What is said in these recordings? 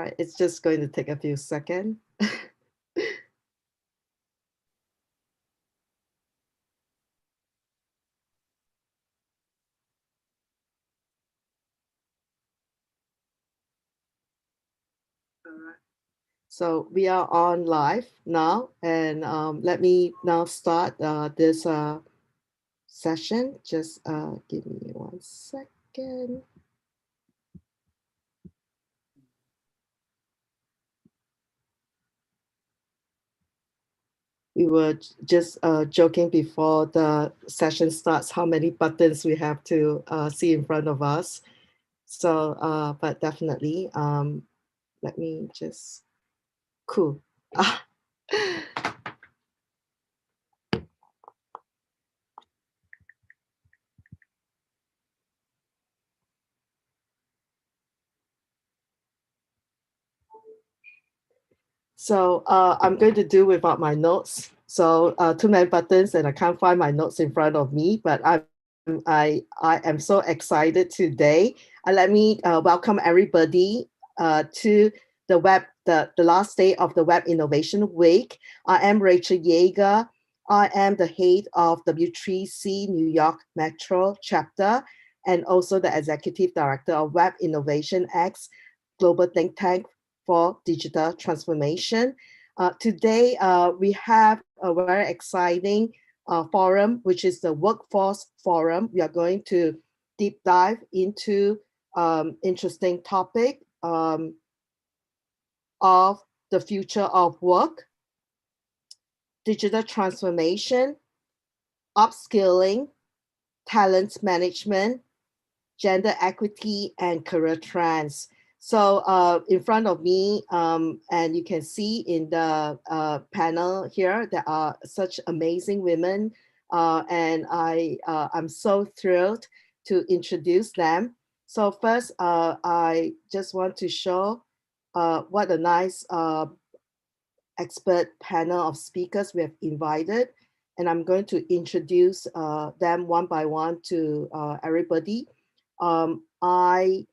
right, it's just going to take a few seconds. So we are on live now, and let me now start this session. Just give me 1 second. We were just joking before the session starts how many buttons we have to see in front of us. So, but definitely, let me just, cool. So I'm going to do without my notes. So too many buttons and I can't find my notes in front of me, but I am so excited today. Let me welcome everybody to the last day of the Web Innovation Week. I am Rachel Yeager. I am the head of W3C New York Metro chapter and also the executive director of WebInnovationX, global think tank for digital transformation. Today, we have a very exciting forum, which is the Workforce Forum. We are going to deep dive into interesting topic of the future of work, digital transformation, upskilling, talent management, gender equity, and career trends. So in front of me, and you can see in the panel here, there are such amazing women, and I'm so thrilled to introduce them. So first, I just want to show what a nice expert panel of speakers we have invited, and I'm going to introduce them one by one to everybody. I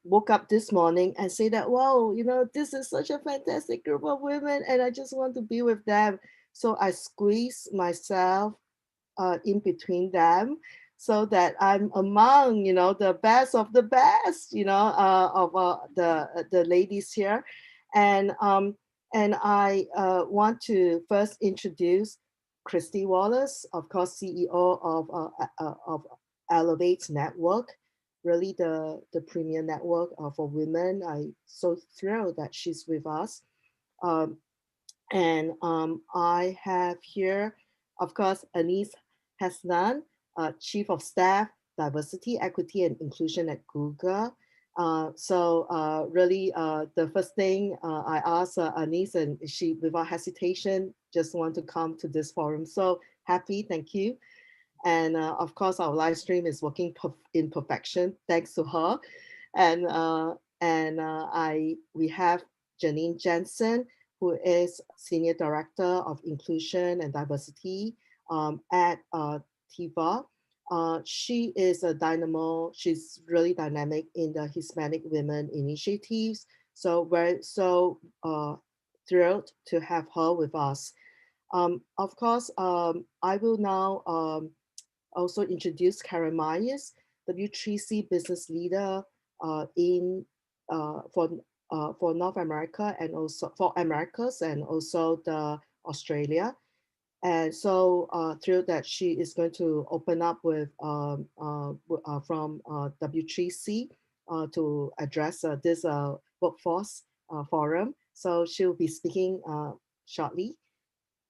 woke up this morning and say that, wow, you know, this is such a fantastic group of women and I just want to be with them. So I squeeze myself in between them so that I'm among, you know, the best of the best, you know, of the ladies here. And, um, and I want to first introduce Christy Wallace, of course, CEO of Elevate Network, really the premier network for women. I'm so thrilled that she's with us. Um, and I have here, of course, Anis Hasnan, Chief of Staff, Diversity, Equity, and Inclusion at Google. So really, the first thing I asked Anis, and she, without hesitation, just want to come to this forum. So happy, thank you. And of course, our live stream is working in perfection, thanks to her. And we have Janine Jensen, who is Senior Director of Inclusion and Diversity at TIVA. She is a dynamo. She's really dynamic in the Hispanic Women initiatives. So we're so thrilled to have her with us. Of course, I will now also introduce Karen Myers, W3C business leader in for North America and also for Americas and also the Australia. And so thrilled that she is going to open up with from W3C to address this workforce forum. So she'll be speaking shortly.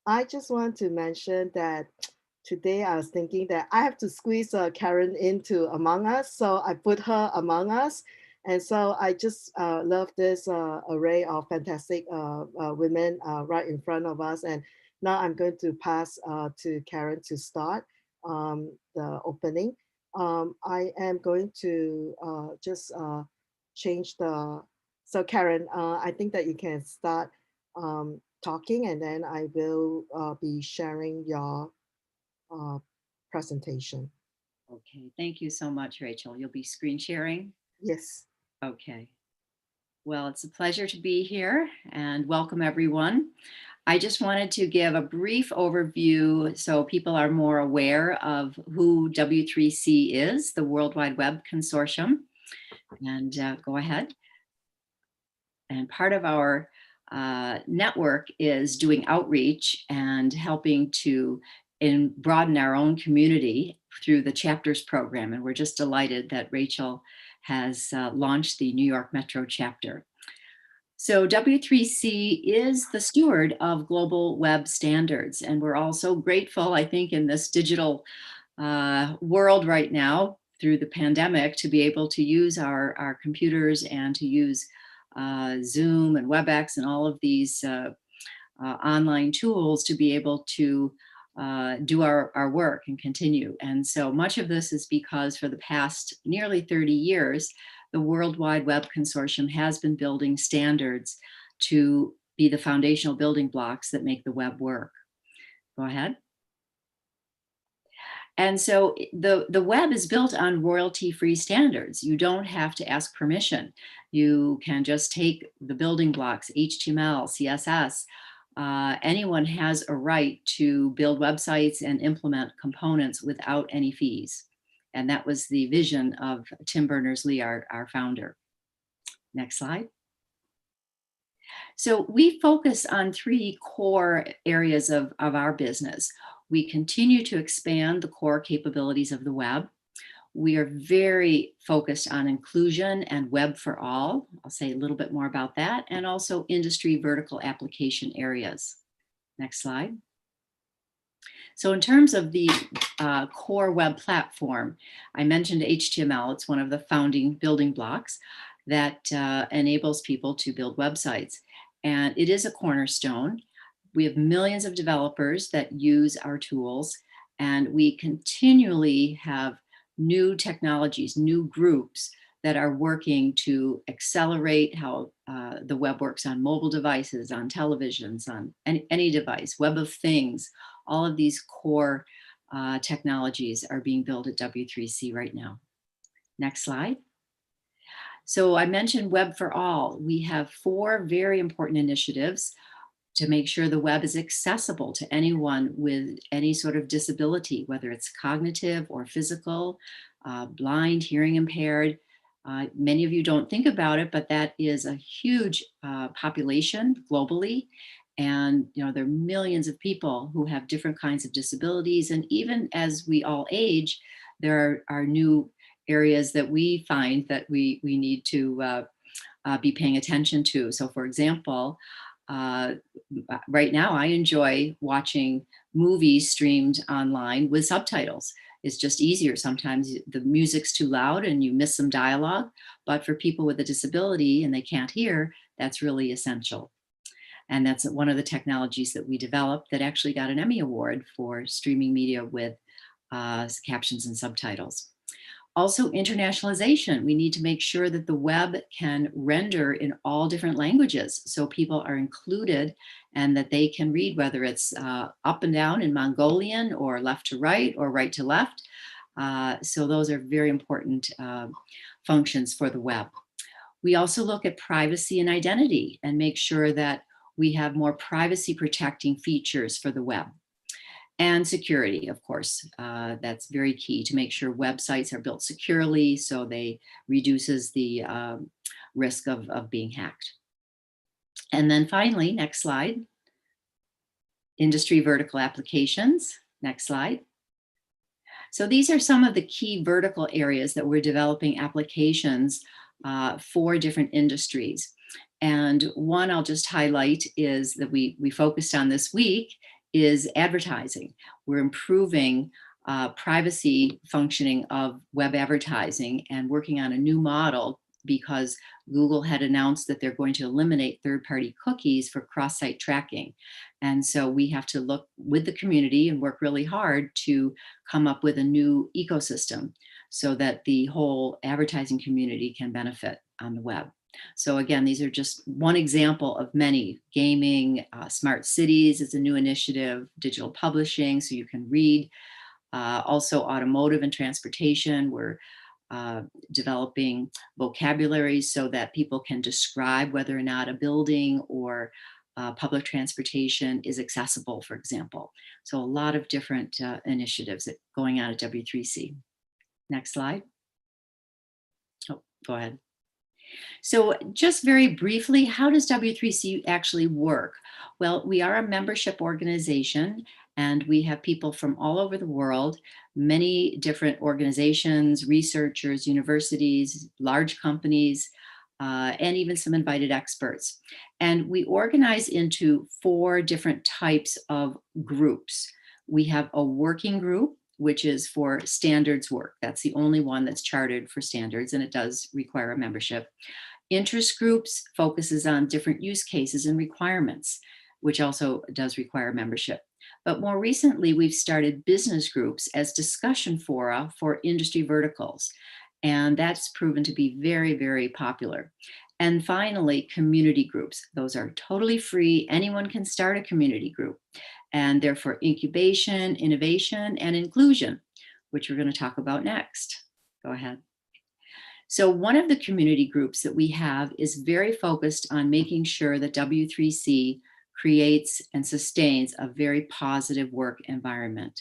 I just want to mention that today I was thinking that I have to squeeze Karen into among us. So I put her among us. And so I just love this array of fantastic women right in front of us. And now I'm going to pass to Karen to start the opening. I am going to just change the, so Karen, I think that you can start talking and then I will be sharing your presentation. Okay, thank you so much, Rachel. You'll be screen sharing? Yes. Okay. Well, it's a pleasure to be here and welcome everyone. I just wanted to give a brief overview so people are more aware of who W3C is, the World Wide Web Consortium. And go ahead. And part of our network is doing outreach and helping to broaden our own community through the chapters program. And we're just delighted that Rachel has launched the New York Metro chapter. So W3C is the steward of global web standards, and we're also grateful, I think, in this digital world right now through the pandemic to be able to use our computers and to use Zoom and WebEx and all of these online tools to be able to do our work and continue. And so much of this is because for the past nearly 30 years, the World Wide Web Consortium has been building standards to be the foundational building blocks that make the web work. Go ahead. And so the web is built on royalty-free standards. You don't have to ask permission. You can just take the building blocks, HTML, CSS. Anyone has a right to build websites and implement components without any fees. And that was the vision of Tim Berners-Lee, our founder. Next slide. So we focus on three core areas of our business. We continue to expand the core capabilities of the web. We are very focused on inclusion and web for all. I'll say a little bit more about that, and also industry vertical application areas. Next slide. So in terms of the core web platform, I mentioned HTML. It's one of the founding building blocks that enables people to build websites. And it is a cornerstone. We have millions of developers that use our tools, and we continually have new technologies, new groups that are working to accelerate how the web works on mobile devices, on televisions, on any device, web of things. All of these core technologies are being built at W3C right now. Next slide. So I mentioned Web for All. We have 4 very important initiatives to make sure the web is accessible to anyone with any sort of disability, whether it's cognitive or physical, blind, hearing impaired. Many of you don't think about it, but that is a huge population globally. And there are millions of people who have different kinds of disabilities. And even as we all age, there are new areas that we find that we need to be paying attention to. So for example, right now I enjoy watching movies streamed online with subtitles. It's just easier. Sometimes the music's too loud and you miss some dialogue, but for people with a disability and they can't hear, that's really essential. And that's one of the technologies that we developed that actually got an Emmy Award for streaming media with captions and subtitles. Also, internationalization. We need to make sure that the web can render in all different languages so people are included and that they can read, whether it's up and down in Mongolian or left to right or right to left. So those are very important functions for the web. We also look at privacy and identity and make sure that we have more privacy protecting features for the web. And security, of course, that's very key to make sure websites are built securely so they reduces the risk of being hacked. And then finally, next slide, industry vertical applications. Next slide. So these are some of the key vertical areas that we're developing applications for different industries. And one I'll just highlight is that we focused on this week is advertising. We're improving privacy functioning of web advertising and working on a new model because Google had announced that they're going to eliminate third-party cookies for cross-site tracking. And so we have to look with the community and work really hard to come up with a new ecosystem so that the whole advertising community can benefit on the web. So again, these are just one example of many. Gaming, smart cities is a new initiative, digital publishing, so you can read. Also automotive and transportation. We're developing vocabulary so that people can describe whether or not a building or public transportation is accessible, for example. So a lot of different initiatives going on at W3C. Next slide. Oh, go ahead. So just very briefly, how does W3C actually work? Well, we are a membership organization and we have people from all over the world, many different organizations, researchers, universities, large companies, and even some invited experts. And we organize into 4 different types of groups. We have a working group, which is for standards work. That's the only one that's chartered for standards, and it does require a membership. Interest groups focuses on different use cases and requirements, which also does require membership. But more recently, we've started business groups as discussion fora for industry verticals. And that's proven to be very, very popular. And finally, community groups. Those are totally free. Anyone can start a community group. And they're for incubation, innovation, and inclusion, which we're going to talk about next. Go ahead. So one of the community groups that we have is very focused on making sure that W3C creates and sustains a very positive work environment.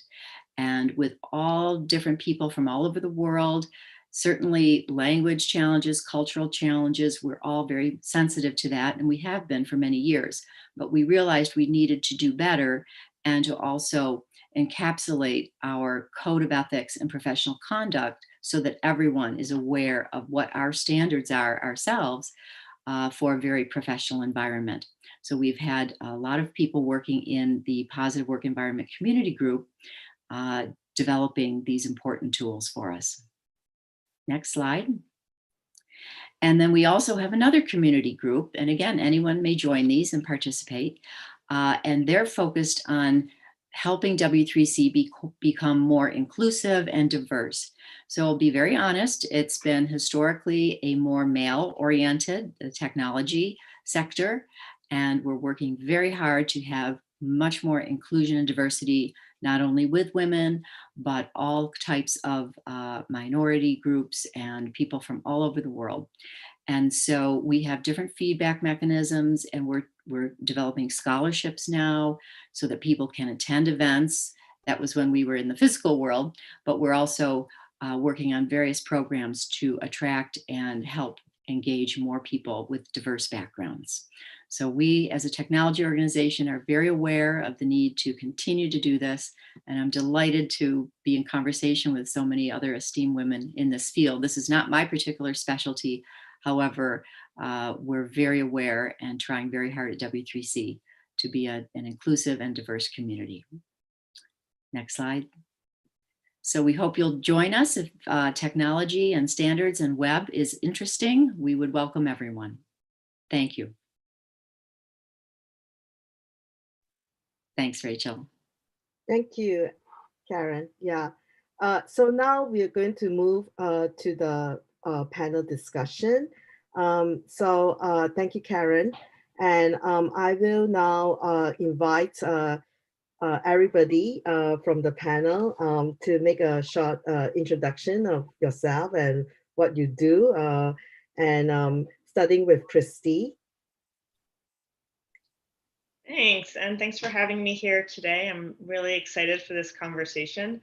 And with all different people from all over the world, certainly language challenges, cultural challenges, we're all very sensitive to that, and we have been for many years. But we realized we needed to do better and to also encapsulate our code of ethics and professional conduct so that everyone is aware of what our standards are ourselves for a very professional environment. So we've had a lot of people working in the Positive Work Environment Community Group developing these important tools for us. Next slide. And then we also have another community group. And again, anyone may join these and participate. And they're focused on helping W3C become more inclusive and diverse. So I'll be very honest, it's been historically a more male-oriented technology sector, and we're working very hard to have much more inclusion and diversity, not only with women, but all types of minority groups and people from all over the world. And so we have different feedback mechanisms, and we're developing scholarships now so that people can attend events. That was when we were in the physical world, but we're also working on various programs to attract and help engage more people with diverse backgrounds. So we, as a technology organization, are very aware of the need to continue to do this. And I'm delighted to be in conversation with so many other esteemed women in this field. This is not my particular specialty. However, we're very aware and trying very hard at W3C to be an inclusive and diverse community. Next slide. So we hope you'll join us if technology and standards and web is interesting. We would welcome everyone. Thank you. Thanks, Rachel. Thank you, Karen. Yeah. So now we are going to move to the panel discussion. Thank you, Karen. And I will now invite everybody from the panel to make a short introduction of yourself and what you do, starting with Christy. Thanks, and thanks for having me here today. I'm really excited for this conversation.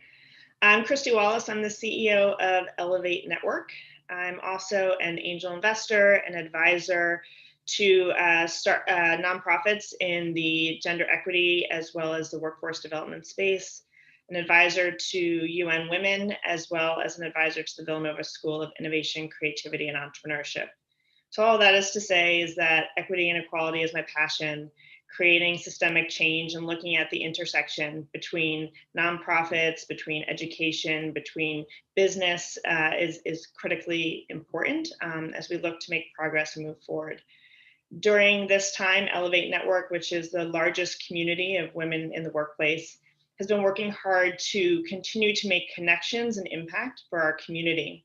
I'm Christy Wallace. I'm the CEO of Elevate Network. I'm also an angel investor and advisor to start nonprofits in the gender equity as well as the workforce development space, an advisor to UN Women, as well as an advisor to the Villanova School of Innovation, Creativity, and Entrepreneurship. So all that is to say is that equity and equality is my passion. Creating systemic change and looking at the intersection between nonprofits, between education, between business is critically important as we look to make progress and move forward. During this time, Elevate Network, which is the largest community of women in the workplace, has been working hard to continue to make connections and impact for our community.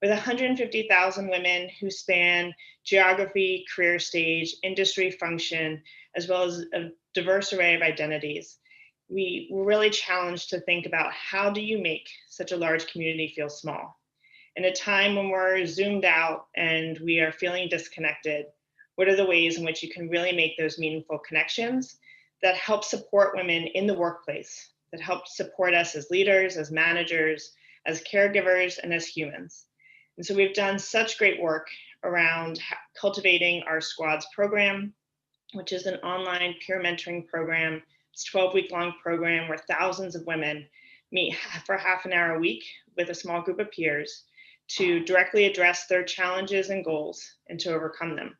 With 150,000 women who span geography, career stage, industry function, as well as a diverse array of identities, we were really challenged to think about how do you make such a large community feel small? In a time when we're zoomed out and we are feeling disconnected, what are the ways in which you can really make those meaningful connections that help support women in the workplace, that help support us as leaders, as managers, as caregivers, and as humans? And so we've done such great work around cultivating our Squads program, which is an online peer mentoring program. It's a 12-week-long program where thousands of women meet for half an hour a week with a small group of peers to directly address their challenges and goals and to overcome them.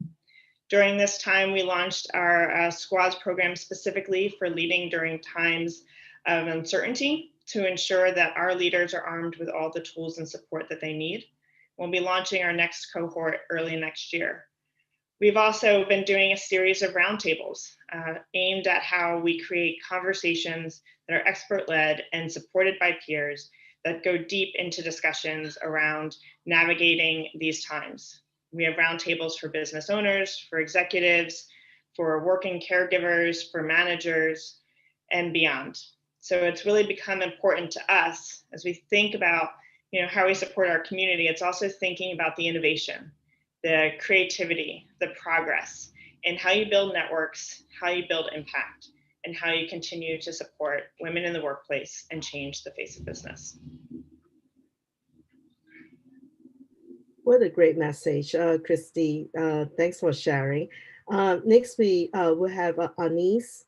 During this time, we launched our Squads program specifically for leading during times of uncertainty to ensure that our leaders are armed with all the tools and support that they need. We'll be launching our next cohort early next year. We've also been doing a series of roundtables aimed at how we create conversations that are expert-led and supported by peers that go deep into discussions around navigating these times. We have roundtables for business owners, for executives, for working caregivers, for managers, and beyond. So it's really become important to us as we think about how we support our community. It's also thinking about the innovation, the creativity, the progress, and how you build networks, how you build impact, and how you continue to support women in the workplace and change the face of business. What a great message, Christy. Thanks for sharing. Next, we will have Anise.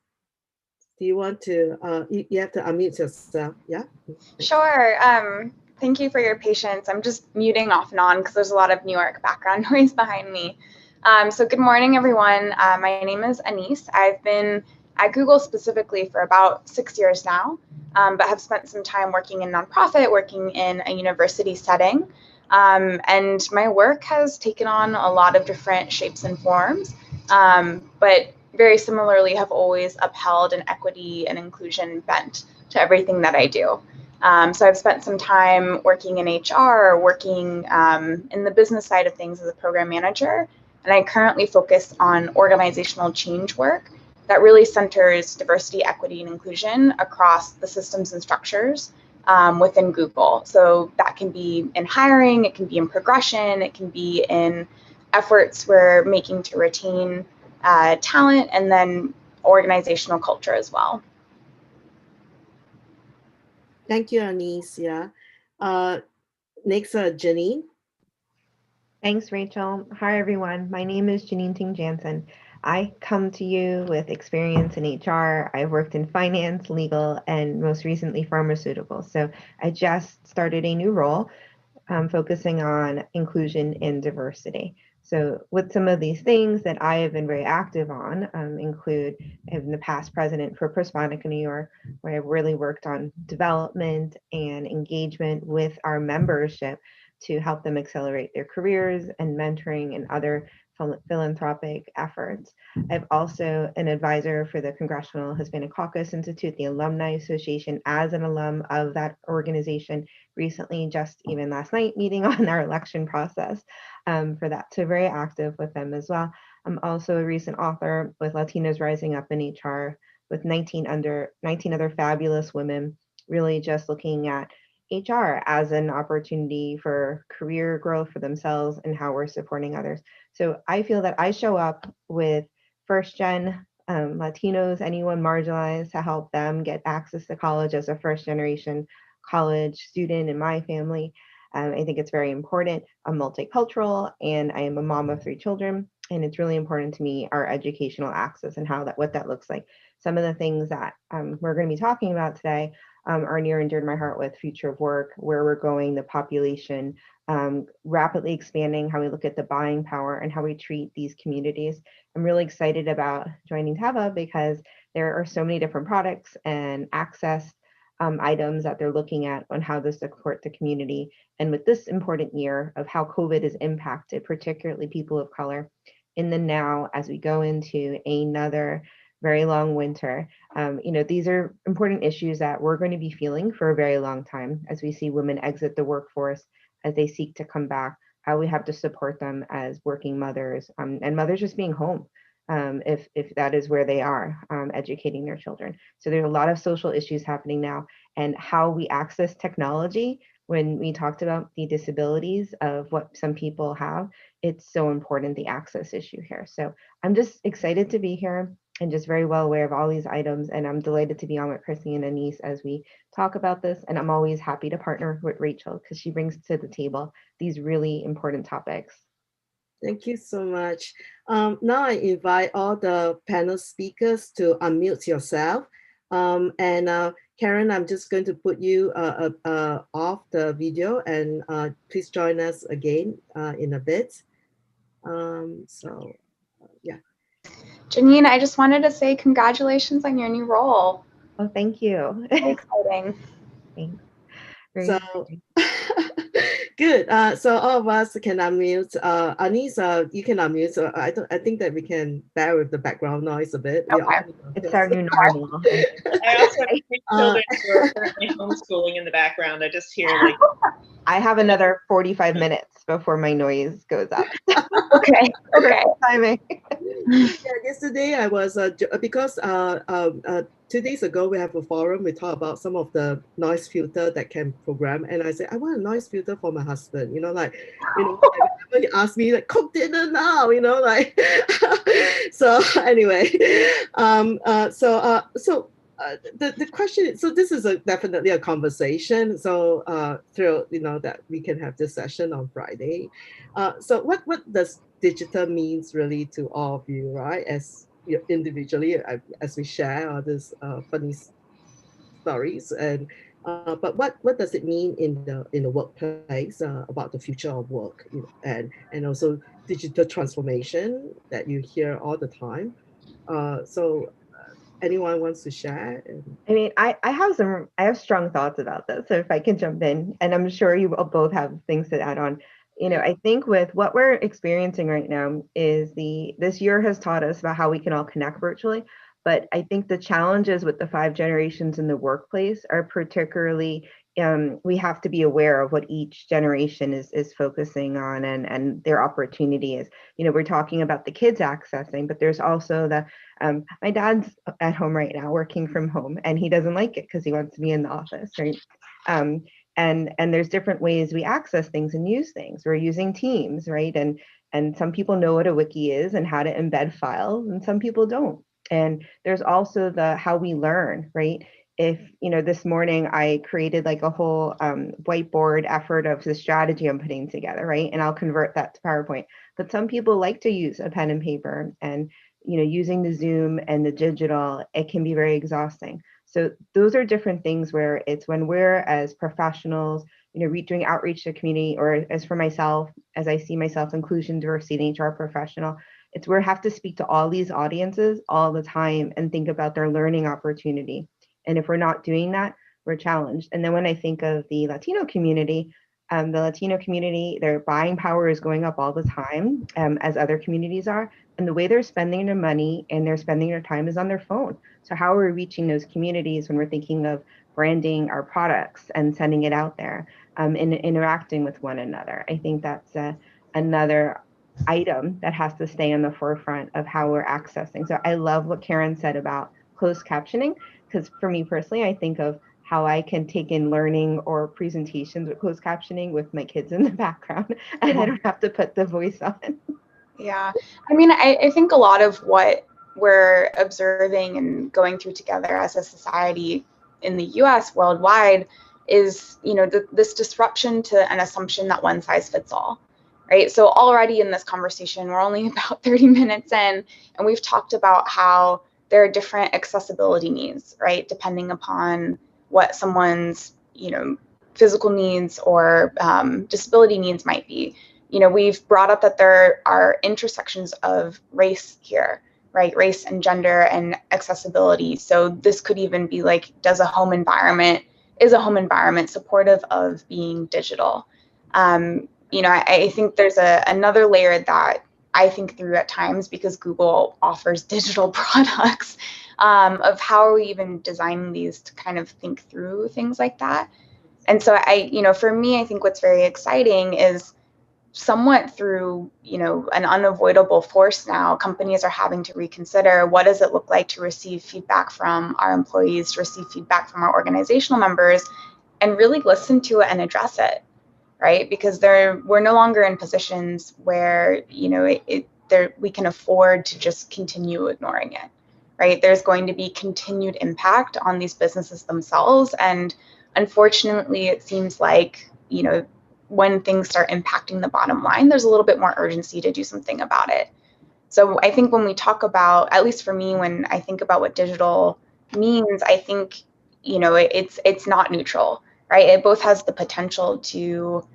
Do you want to, you have to unmute yourself, yeah? Sure. Thank you for your patience. I'm just muting off and on because there's a lot of New York background noise behind me. So good morning, everyone. My name is Anise. I've been at Google specifically for about 6 years now, but have spent some time working in nonprofit, working in a university setting. And my work has taken on a lot of different shapes and forms, but very similarly have always upheld an equity and inclusion bent to everything that I do. So I've spent some time working in HR, working in the business side of things as a program manager, and I currently focus on organizational change work that really centers diversity, equity, and inclusion across the systems and structures within Google. So that can be in hiring, it can be in progression, it can be in efforts we're making to retain talent, and then organizational culture as well. Thank you, Anise. Yeah. Next, Janine. Thanks, Rachel. Hi, everyone. My name is Janine Ting Jansen. I come to you with experience in HR. I've worked in finance, legal, and most recently pharmaceuticals. So I just started a new role focusing on inclusion and diversity. So with some of these things that I have been very active on include in the past president for Postmonica New York, where I've really worked on development and engagement with our membership to help them accelerate their careers and mentoring and other philanthropic efforts. I'm also an advisor for the Congressional Hispanic Caucus Institute, the Alumni Association, as an alum of that organization, recently, just even last night, meeting on our election process for that. So very active with them as well. I'm also a recent author with Latinos Rising Up in HR with 19 other fabulous women, really just looking at HR as an opportunity for career growth for themselves and how we're supporting others. So I feel that I show up with first gen Latinos, anyone marginalized, to help them get access to college as a first generation college student in my family. I think it's very important. I'm multicultural and I am a mom of 3 children. And it's really important to me, our educational access and what that looks like. Some of the things that we're going to be talking about today are near and dear to my heart with future of work, where we're going, the population, rapidly expanding, how we look at the buying power and how we treat these communities. I'm really excited about joining Teva because there are so many different products and access items that they're looking at on how to support the community. And with this important year of how COVID has impacted, particularly people of color, in the now as we go into another very long winter. These are important issues that we're going to be feeling for a very long time as we see women exit the workforce, as they seek to come back, how we have to support them as working mothers and mothers just being home if that is where they are, educating their children. So there's a lot of social issues happening now, and how we access technology when we talked about the disabilities of what some people have, it's so important, the access issue here. So I'm just excited to be here and just very well aware of all these items. And I'm delighted to be on with Chrissy and Anise as we talk about this. And I'm always happy to partner with Rachel because she brings to the table these really important topics. Thank you so much. Now I invite all the panel speakers to unmute yourself. Karen, I'm just going to put you off the video, and please join us again in a bit. Yeah. Janine, I just wanted to say congratulations on your new role. Oh, thank you. Very exciting. Thanks. So good. So all of us can unmute. Anise, you can unmute. So I think that we can bear with the background noise a bit. Okay. It's our new normal. I also have 3 children who are currently homeschooling in the background. I just hear like. I have another 45 minutes before my noise goes up. Okay. Timing. Yeah, yesterday I was because 2 days ago we have a forum. We talk about some of the noise filter that can program, and I said I want a noise filter for my husband. Like he asked me like cook dinner now. So anyway, the question is, so this is definitely a conversation. So thrilled, that we can have this session on Friday. So what does digital means really to all of you, right? As individually, as we share all these funny stories, and but what does it mean in the workplace about the future of work, and also digital transformation that you hear all the time. So anyone wants to share? I mean, I have strong thoughts about this. So if I can jump in, and I'm sure you both have things to add on. I think with what we're experiencing right now is this year has taught us about how we can all connect virtually. But I think the challenges with the 5 generations in the workplace are particularly, we have to be aware of what each generation is focusing on and their opportunity is. We're talking about the kids accessing, but there's also my dad's at home right now working from home, and he doesn't like it because he wants to be in the office, right? And there's different ways we access things and use things. We're using Teams, right? And some people know what a wiki is and how to embed files, and some people don't. And there's also how we learn, right? If, this morning I created like a whole whiteboard effort of the strategy I'm putting together, right? And I'll convert that to PowerPoint. But some people like to use a pen and paper, and using the Zoom and the digital, it can be very exhausting. So those are different things where it's when we're as professionals, doing outreach to the community, or as for myself, as I see myself, inclusion, diversity, and HR professional, it's where I have to speak to all these audiences all the time and think about their learning opportunity. And if we're not doing that, we're challenged. And then when I think of the Latino community, their buying power is going up all the time, as other communities are. And the way they're spending their money and they're spending their time is on their phone. So how are we reaching those communities when we're thinking of branding our products and sending it out there, and interacting with one another? I think that's another item that has to stay on the forefront of how we're accessing. So I love what Karen said about closed captioning, because for me personally, I think of how I can take in learning or presentations with closed captioning with my kids in the background, and I don't have to put the voice on. Yeah, I mean, I think a lot of what we're observing and going through together as a society in the US, worldwide, is, this disruption to an assumption that one size fits all, right? So already in this conversation, we're only about 30 minutes in, and we've talked about how there are different accessibility needs, right? Depending upon what someone's, physical needs or disability needs might be. We've brought up that there are intersections of race here, right? Race and gender and accessibility. So this could even be like, is a home environment supportive of being digital? I think there's another layer that I think through at times, because Google offers digital products, of how are we even designing these to kind of think through things like that. And so for me, I think what's very exciting is somewhat through, an unavoidable force now, companies are having to reconsider what does it look like to receive feedback from our employees, to receive feedback from our organizational members, and really listen to it and address it, right? Because we're no longer in positions where, you know, we can afford to just continue ignoring it, right? There's going to be continued impact on these businesses themselves. And unfortunately, it seems like, you know, when things start impacting the bottom line, there's a little bit more urgency to do something about it. So I think when we talk about, at least for me, when I think about what digital means, I think, you know, it's not neutral, right? It both has the potential to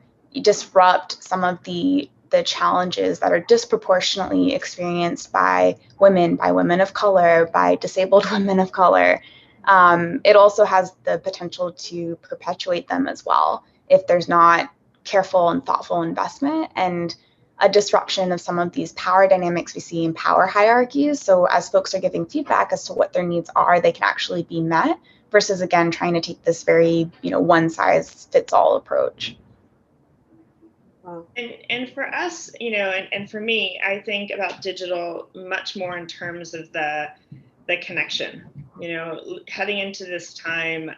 disrupt some of the challenges that are disproportionately experienced by women of color, by disabled women of color. It also has the potential to perpetuate them as well if there's not careful and thoughtful investment and a disruption of some of these power dynamics we see in power hierarchies. So as folks are giving feedback as to what their needs are, they can actually be met versus, again, trying to take this very, you know, one size fits all approach. Wow. And for us, you know, and for me, I think about digital much more in terms of the connection. You know, heading into this time,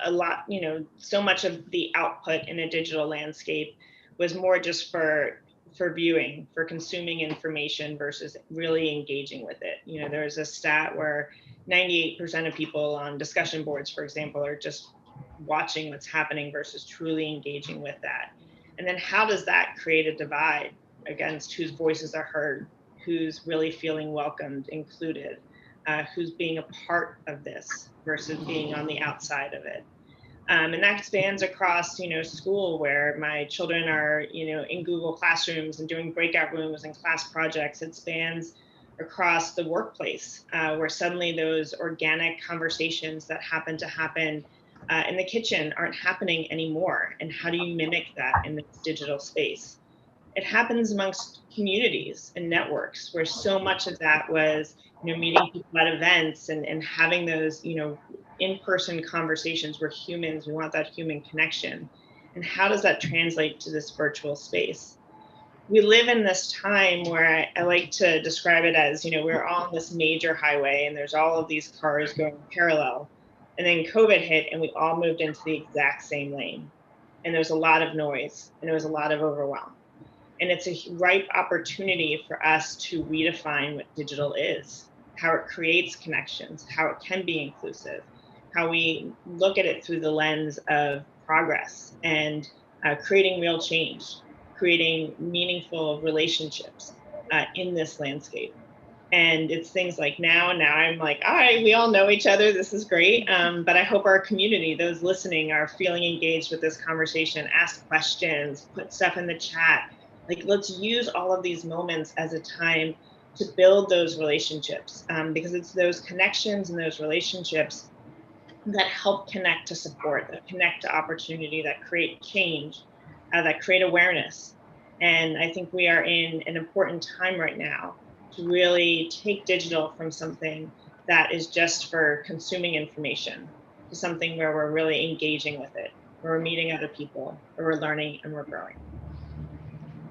a lot, you know, so much of the output in a digital landscape was more just for viewing, for consuming information versus really engaging with it. You know, there's a stat where 98% of people on discussion boards, for example, are just watching what's happening versus truly engaging with that. And then how does that create a divide against whose voices are heard, who's really feeling welcomed, included, who's being a part of this versus being on the outside of it. And that spans across, you know, school, where my children are, you know, in Google Classrooms and doing breakout rooms and class projects. It spans across the workplace, where suddenly those organic conversations that happen in the kitchen aren't happening anymore. And how do you mimic that in this digital space? It happens amongst communities and networks, where so much of that was, you know, meeting people at events and having those, you know, in-person conversations. We're humans, we want that human connection. And how does that translate to this virtual space? We live in this time where I like to describe it as, you know, we're all on this major highway and there's all of these cars going parallel. And then COVID hit and we all moved into the exact same lane. And there was a lot of noise and there was a lot of overwhelm. And it's a ripe opportunity for us to redefine what digital is, how it creates connections, how it can be inclusive, how we look at it through the lens of progress and creating real change, creating meaningful relationships in this landscape. And it's things like now I'm like, all right, we all know each other. This is great. But I hope our community, those listening, are feeling engaged with this conversation, ask questions, put stuff in the chat. Like, let's use all of these moments as a time to build those relationships, because it's those connections and those relationships that help connect to support, that connect to opportunity, that create change, that create awareness. And I think we are in an important time right now to really take digital from something that is just for consuming information to something where we're really engaging with it, where we're meeting other people, where we're learning and we're growing.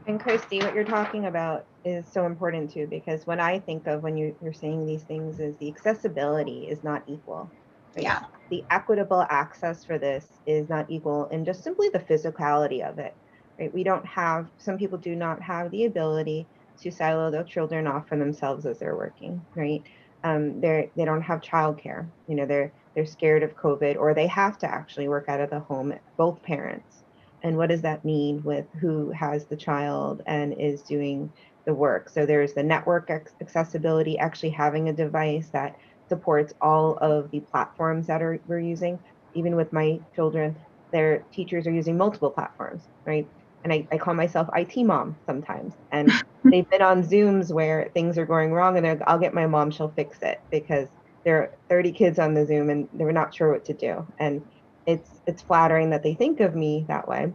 And Christy, what you're talking about is so important too, because when I think of when you're saying these things is the accessibility is not equal. Right? Yeah. The equitable access for this is not equal in just simply the physicality of it. Right? We don't have, some people do not have the ability to silo their children off from themselves as they're working, right? They don't have childcare. You know, they're scared of COVID, or they have to actually work out of the home, both parents. And what does that mean with who has the child and is doing the work? So there's the network accessibility, actually having a device that supports all of the platforms that we're using. Even with my children, their teachers are using multiple platforms, right? And I call myself IT mom sometimes. And they've been on Zooms where things are going wrong, and I'll get my mom, she'll fix it, because there are 30 kids on the Zoom and they're not sure what to do. And it's flattering that they think of me that way.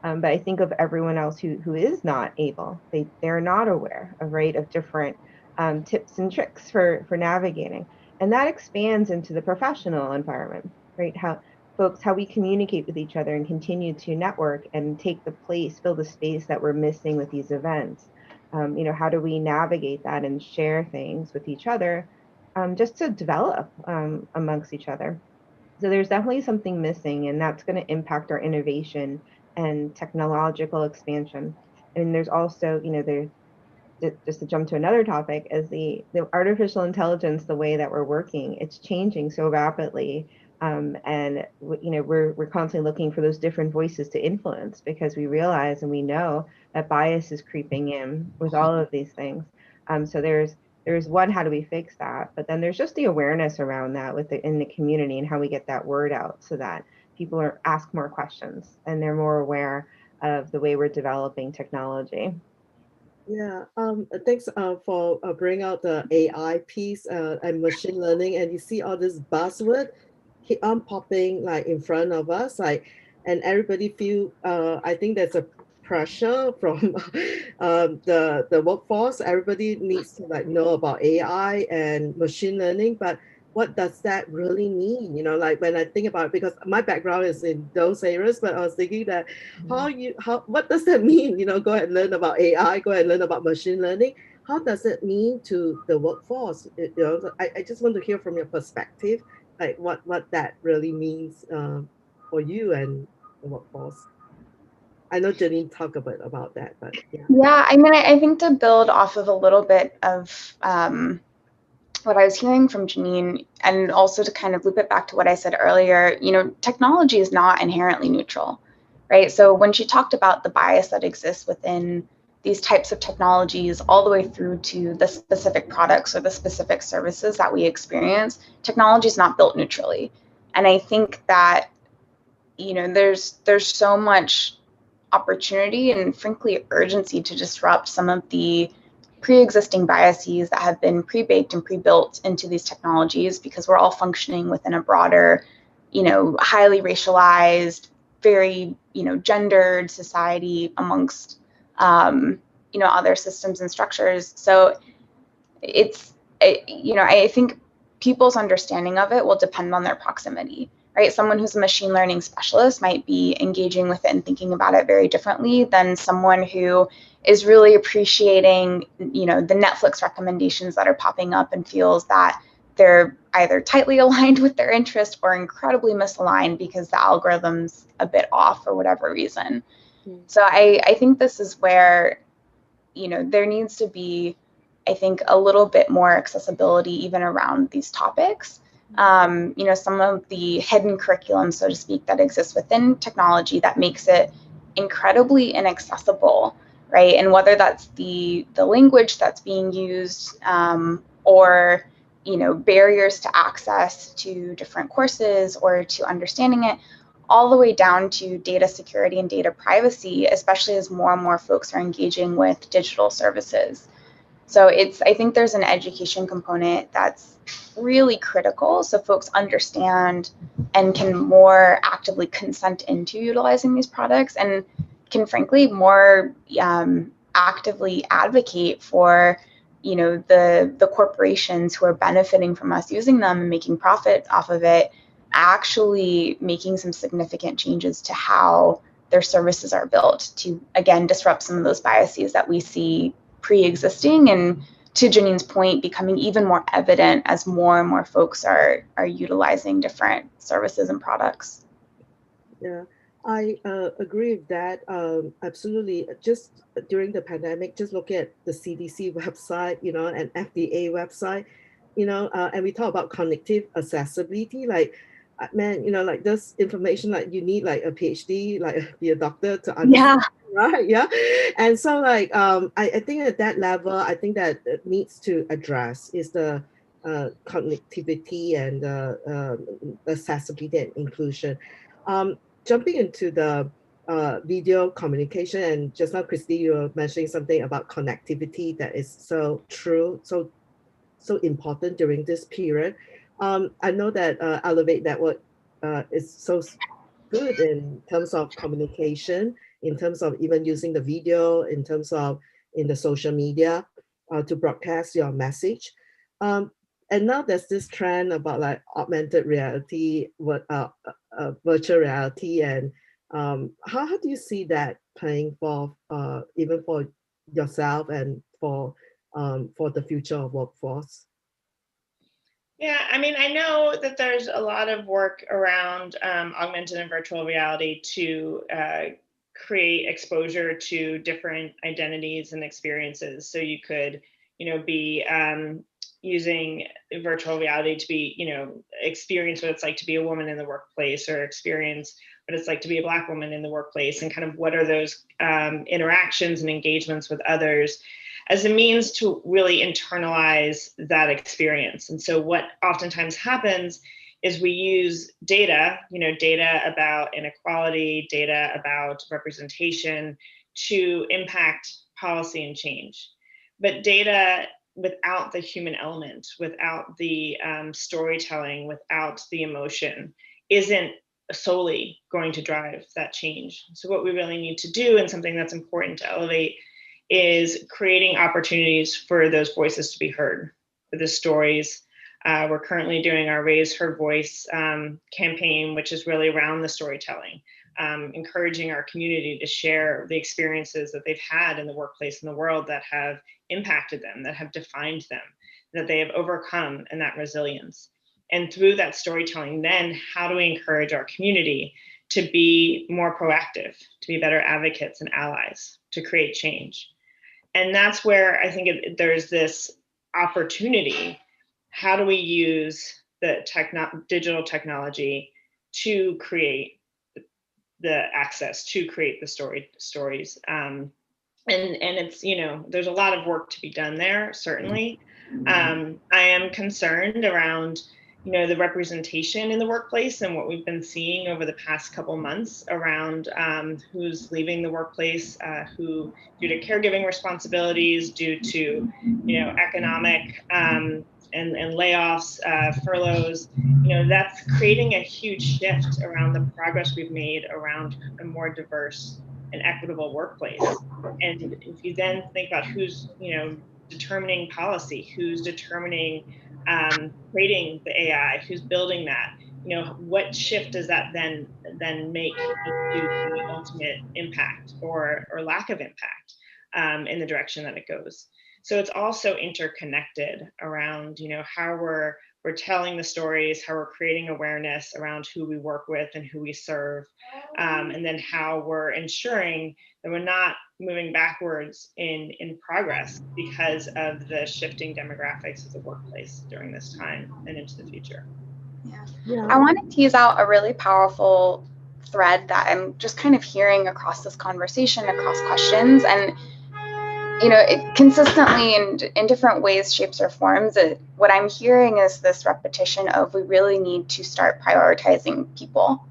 But I think of everyone else who is not able. They're not aware of, right, of different tips and tricks for navigating. And that expands into the professional environment, right? How we communicate with each other and continue to network and take the place, fill the space that we're missing with these events. You know, how do we navigate that and share things with each other, just to develop amongst each other? So there's definitely something missing, and that's going to impact our innovation and technological expansion. And there's also, just to jump to another topic, is the artificial intelligence, the way that we're working, it's changing so rapidly. And we're constantly looking for those different voices to influence, because we realize and we know that bias is creeping in with all of these things. So there's one, how do we fix that? But then there's just the awareness around that in the community, and how we get that word out so that people ask more questions and they're more aware of the way we're developing technology. Yeah, thanks for bringing out the AI piece and machine learning, and you see all this buzzword keep on popping like in front of us, like, and everybody feel. I think there's a pressure from the workforce. Everybody needs to like know about AI and machine learning, but what does that really mean? You know, like when I think about it, because my background is in those areas, but I was thinking that what does that mean? You know, go and learn about AI, go and learn about machine learning. How does it mean to the workforce? I just want to hear from your perspective, like what that really means for you and the workforce. I know Janine talked a bit about that, but yeah. Yeah, I mean, I think to build off of a little bit of what I was hearing from Janine, and also to kind of loop it back to what I said earlier, technology is not inherently neutral, right? So when she talked about the bias that exists within these types of technologies, all the way through to the specific products or the specific services that we experience, technology is not built neutrally. And I think that, there's so much opportunity and frankly urgency to disrupt some of the pre-existing biases that have been pre-baked and pre-built into these technologies, because we're all functioning within a broader, highly racialized, very, gendered society amongst, other systems and structures. So I think people's understanding of it will depend on their proximity, right? Someone who's a machine learning specialist might be engaging with it and thinking about it very differently than someone who is really appreciating, the Netflix recommendations that are popping up and feels that they're either tightly aligned with their interest or incredibly misaligned because the algorithm's a bit off for whatever reason. So I think this is where, there needs to be, I think, a little bit more accessibility even around these topics. Some of the hidden curriculum, so to speak, that exists within technology that makes it incredibly inaccessible, right? And whether that's the language that's being used, or barriers to access to different courses or to understanding it, all the way down to data security and data privacy, especially as more and more folks are engaging with digital services. So I think there's an education component that's really critical, so folks understand and can more actively consent into utilizing these products, and can frankly more actively advocate for the corporations who are benefiting from us using them and making profit off of it, actually making some significant changes to how their services are built to, again, disrupt some of those biases that we see pre-existing, and to Janine's point, becoming even more evident as more and more folks are utilizing different services and products. Yeah, I agree with that. Absolutely. Just during the pandemic, just look at the CDC website, and FDA website, and we talk about cognitive accessibility. Like, man, like this information, like you need like a PhD, like be a doctor to understand. Yeah. Right. Yeah. And so like, I think at that level, I think that it needs to address is the connectivity and accessibility and inclusion. Jumping into the video communication, and just now, Christy, you were mentioning something about connectivity that is so true, so important during this period. I know that Elevate Network is so good in terms of communication, in terms of even using the video, in terms of in the social media to broadcast your message. And now there's this trend about like augmented reality, virtual reality, and how do you see that playing for even for yourself and for the future of workforce? Yeah, I mean, I know that there's a lot of work around augmented and virtual reality to create exposure to different identities and experiences. So you could, be using virtual reality to be, experience what it's like to be a woman in the workplace, or experience what it's like to be a Black woman in the workplace, and kind of what are those interactions and engagements with others, as a means to really internalize that experience. And so what oftentimes happens is we use data, data about inequality, data about representation, to impact policy and change. But data without the human element, without the storytelling, without the emotion, isn't solely going to drive that change. So what we really need to do, and something that's important to Elevate, is creating opportunities for those voices to be heard, for the stories. We're currently doing our Raise Her Voice campaign, which is really around the storytelling, encouraging our community to share the experiences that they've had in the workplace and the world that have impacted them, that have defined them, that they have overcome, and that resilience. And through that storytelling, then how do we encourage our community to be more proactive, to be better advocates and allies, to create change? And that's where I think there's this opportunity. How do we use the digital technology to create the access, to create the stories? And it's, there's a lot of work to be done there, certainly. I am concerned around, the representation in the workplace, and what we've been seeing over the past couple months around who's leaving the workplace, who, due to caregiving responsibilities, due to, economic and layoffs, furloughs, that's creating a huge shift around the progress we've made around a more diverse and equitable workplace. And if you then think about who's, determining policy, who's determining creating the AI, who's building that, what shift does that then make into the ultimate impact or lack of impact in the direction that it goes? So it's also interconnected around, how we're telling the stories, how we're creating awareness around who we work with and who we serve, and then how we're ensuring that we're not moving backwards in progress because of the shifting demographics of the workplace during this time and into the future. Yeah. I want to tease out a really powerful thread that I'm just kind of hearing across this conversation, across questions, and it consistently in different ways, shapes, or forms. What I'm hearing is this repetition of we really need to start prioritizing people,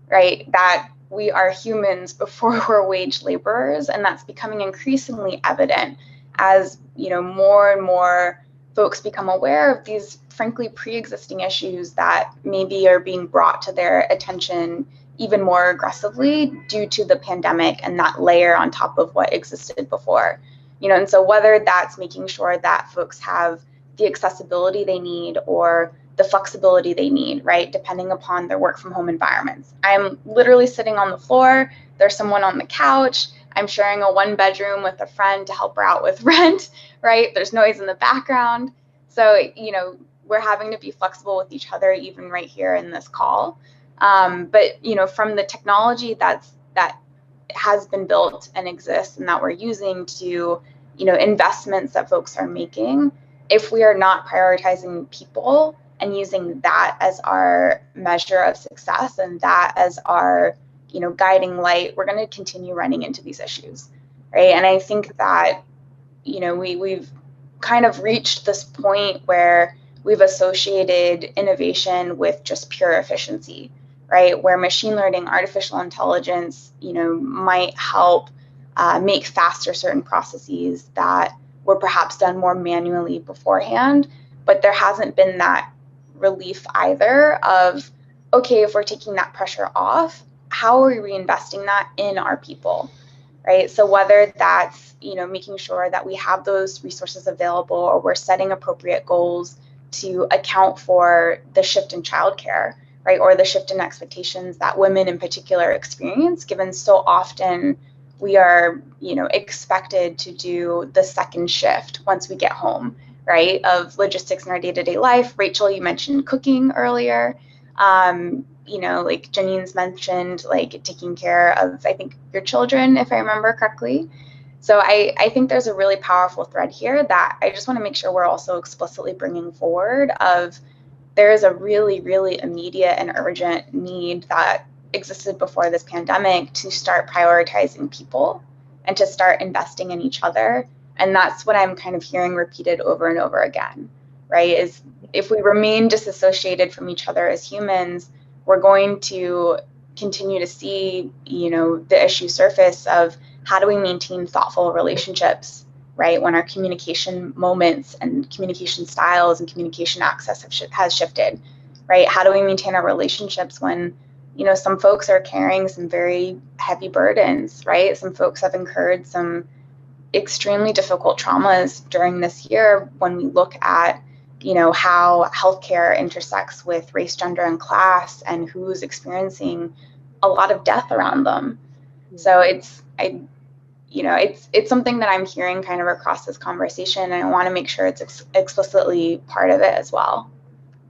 right? That we are humans before we're wage laborers, and that's becoming increasingly evident as more and more folks become aware of these frankly pre-existing issues that maybe are being brought to their attention even more aggressively due to the pandemic and that layer on top of what existed before. And so whether that's making sure that folks have the accessibility they need or the flexibility they need, right, depending upon their work from home environments. I'm literally sitting on the floor, there's someone on the couch, I'm sharing a 1-bedroom with a friend to help her out with rent, right? There's noise in the background. So, we're having to be flexible with each other, even right here in this call. But, from the technology that has been built and exists and that we're using to, investments that folks are making, if we are not prioritizing people and using that as our measure of success and that as our, guiding light, we're going to continue running into these issues, right? And I think that, we've kind of reached this point where we've associated innovation with just pure efficiency, right? Where machine learning, artificial intelligence, might help make faster certain processes that were perhaps done more manually beforehand, but there hasn't been that relief either of, okay, if we're taking that pressure off, how are we reinvesting that in our people, right? So whether that's, making sure that we have those resources available or we're setting appropriate goals to account for the shift in childcare, right? Or the shift in expectations that women in particular experience, given so often we are, expected to do the second shift once we get home, right, of logistics in our day-to-day life. Rachel, you mentioned cooking earlier. You know, like Janine's mentioned, like taking care of, I think, your children, if I remember correctly. So I think there's a really powerful thread here that I just want to make sure we're also explicitly bringing forward of there is a really, really immediate and urgent need that existed before this pandemic to start prioritizing people and to start investing in each other. And that's what I'm kind of hearing repeated over and over again, right? Is if we remain disassociated from each other as humans, we're going to continue to see, you know, the issue surface of how do we maintain thoughtful relationships, right? When our communication moments and communication styles and communication access has shifted, right? How do we maintain our relationships when, you know, some folks are carrying some very heavy burdens, right? Some folks have incurred some extremely difficult traumas during this year when we look at, you know, how healthcare intersects with race, gender, and class, and who's experiencing a lot of death around them. So you know, it's something that I'm hearing kind of across this conversation, and I want to make sure it's explicitly part of it as well.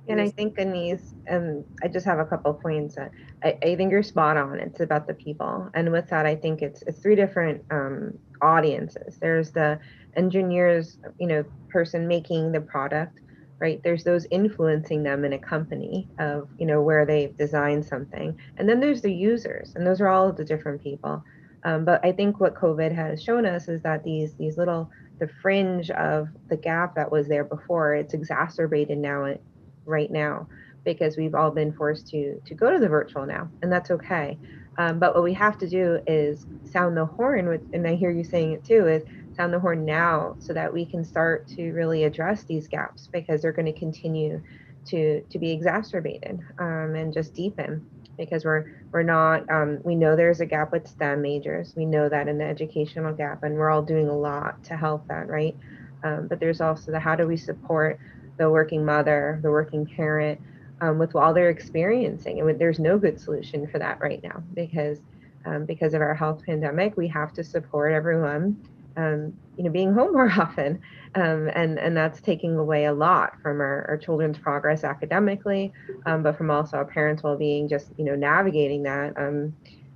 And I think, Anise, I just have a couple of points. I think you're spot on. It's about the people. And with that, I think it's three different audiences. There's the engineers, you know, person making the product, right? There's those influencing them in a company of, you know, where they've designed something. And then there's the users, and those are all of the different people. But I think what COVID has shown us is that these little, the fringe of the gap that was there before, it's exacerbated right now because we've all been forced to go to the virtual now, and that's okay. But what we have to do is sound the horn, and I hear you saying it too, is sound the horn now so that we can start to really address these gaps, because they're going to continue to be exacerbated and just deepen, because we're not we know there's a gap with STEM majors. We know that in the educational gap, and we're all doing a lot to help that, right? But there's also the how do we support the working mother, the working parent, with all they're experiencing. And there's no good solution for that right now because of our health pandemic. We have to support everyone, you know, being home more often, and that's taking away a lot from our children's progress academically, but from also our parents' well-being, just, you know, navigating that. And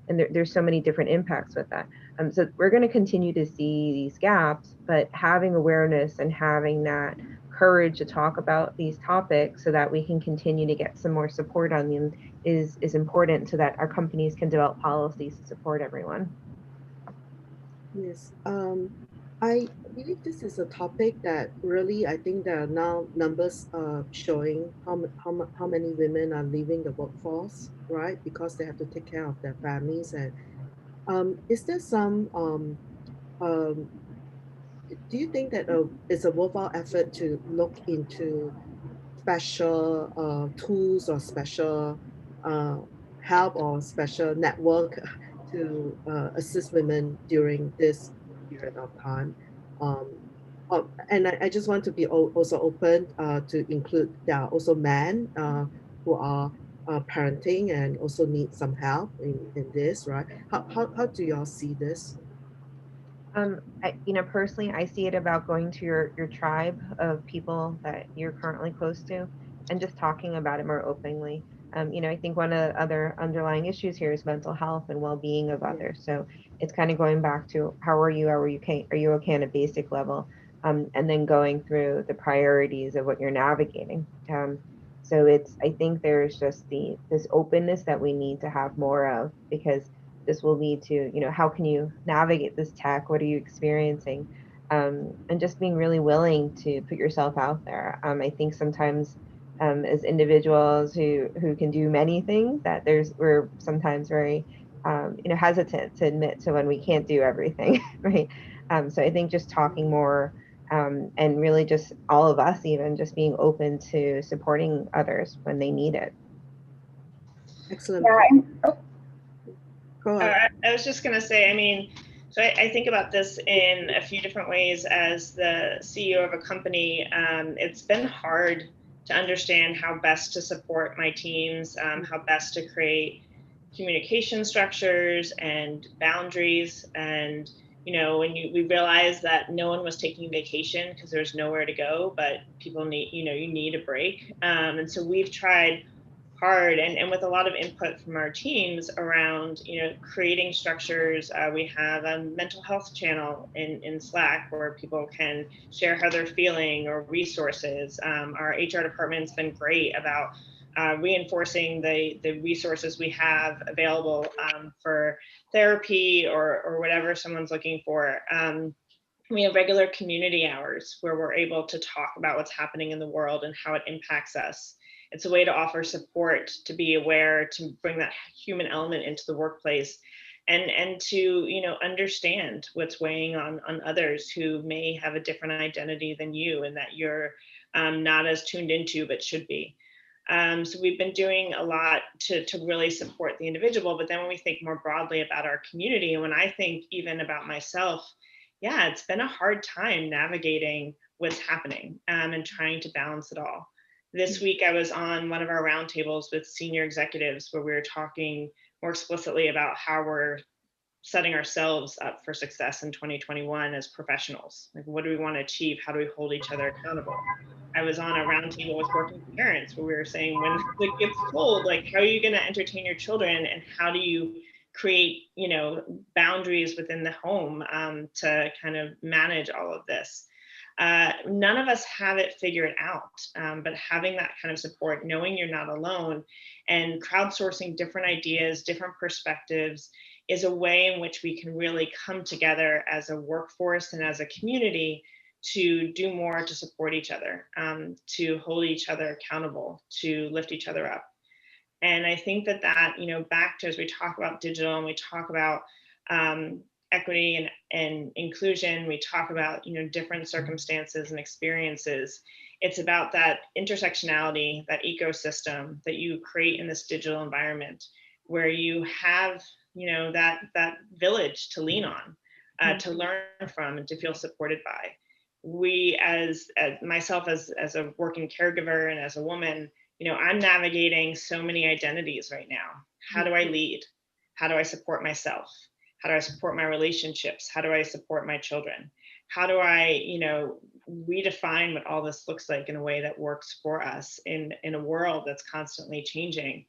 there's so many different impacts with that. So we're going to continue to see these gaps, but having awareness and having that courage to talk about these topics so that we can continue to get some more support on them is important, so that our companies can develop policies to support everyone. Yes, I believe this is a topic that really, I think there are now numbers showing how many women are leaving the workforce, right? Because they have to take care of their families. And is there some um, do you think that it's a worthwhile effort to look into special tools or special uh, help or special network to assist women during this period of time? Um, and I just want to be also open to include there are also men who are parenting and also need some help in this, right? How do y'all see this? You know, personally, I see it about going to your tribe of people that you're currently close to and just talking about it more openly. You know, I think one of the other underlying issues here is mental health and well-being of others. So it's kind of going back to how are you? Are you okay on a basic level? And then going through the priorities of what you're navigating. So I think there's just this openness that we need to have more of, because this will lead to, you know, how can you navigate this tech? What are you experiencing? And just being really willing to put yourself out there. I think sometimes as individuals who can do many things, that we're sometimes very you know, hesitant to admit to when we can't do everything, right? So I think just talking more, and really just all of us even just being open to supporting others when they need it. Excellent. Yeah. Go ahead. I was just going to say, I mean, so I think about this in a few different ways. As the CEO of a company, it's been hard to understand how best to support my teams, how best to create communication structures and boundaries, and we realized that no one was taking vacation because there's nowhere to go, but people need, you need a break. And so we've tried hard and with a lot of input from our teams around, creating structures. We have a mental health channel in Slack where people can share how they're feeling or resources. Our HR department's been great about reinforcing the resources we have available for therapy or whatever someone's looking for. We have regular community hours where we're able to talk about what's happening in the world and how it impacts us. It's a way to offer support, to be aware, to bring that human element into the workplace, and to understand what's weighing on others who may have a different identity than you and that you're not as tuned into but should be. So we've been doing a lot to really support the individual. But then when we think more broadly about our community, and when I think even about myself, yeah, it's been a hard time navigating what's happening and trying to balance it all. This week, I was on one of our roundtables with senior executives where we were talking more explicitly about how we're setting ourselves up for success in 2021 as professionals. Like, what do we want to achieve? How do we hold each other accountable? I was on a roundtable with working parents where we were saying, when it gets cold, like, how are you going to entertain your children, and how do you create, boundaries within the home to kind of manage all of this? None of us have it figured out, but having that kind of support, knowing you're not alone, and crowdsourcing different ideas, different perspectives, is a way in which we can really come together as a workforce and as a community to do more to support each other, to hold each other accountable, to lift each other up. And I think that back to, as we talk about digital and we talk about equity and inclusion, we talk about different circumstances and experiences. It's about that intersectionality, that ecosystem that you create in this digital environment, where you have that village to lean on, to learn from, and to feel supported by. We, as myself as a working caregiver and as a woman, I'm navigating so many identities right now. How do I lead? How do I support myself? How do I support my relationships? How do I support my children? How do I, redefine what all this looks like in a way that works for us in a world that's constantly changing?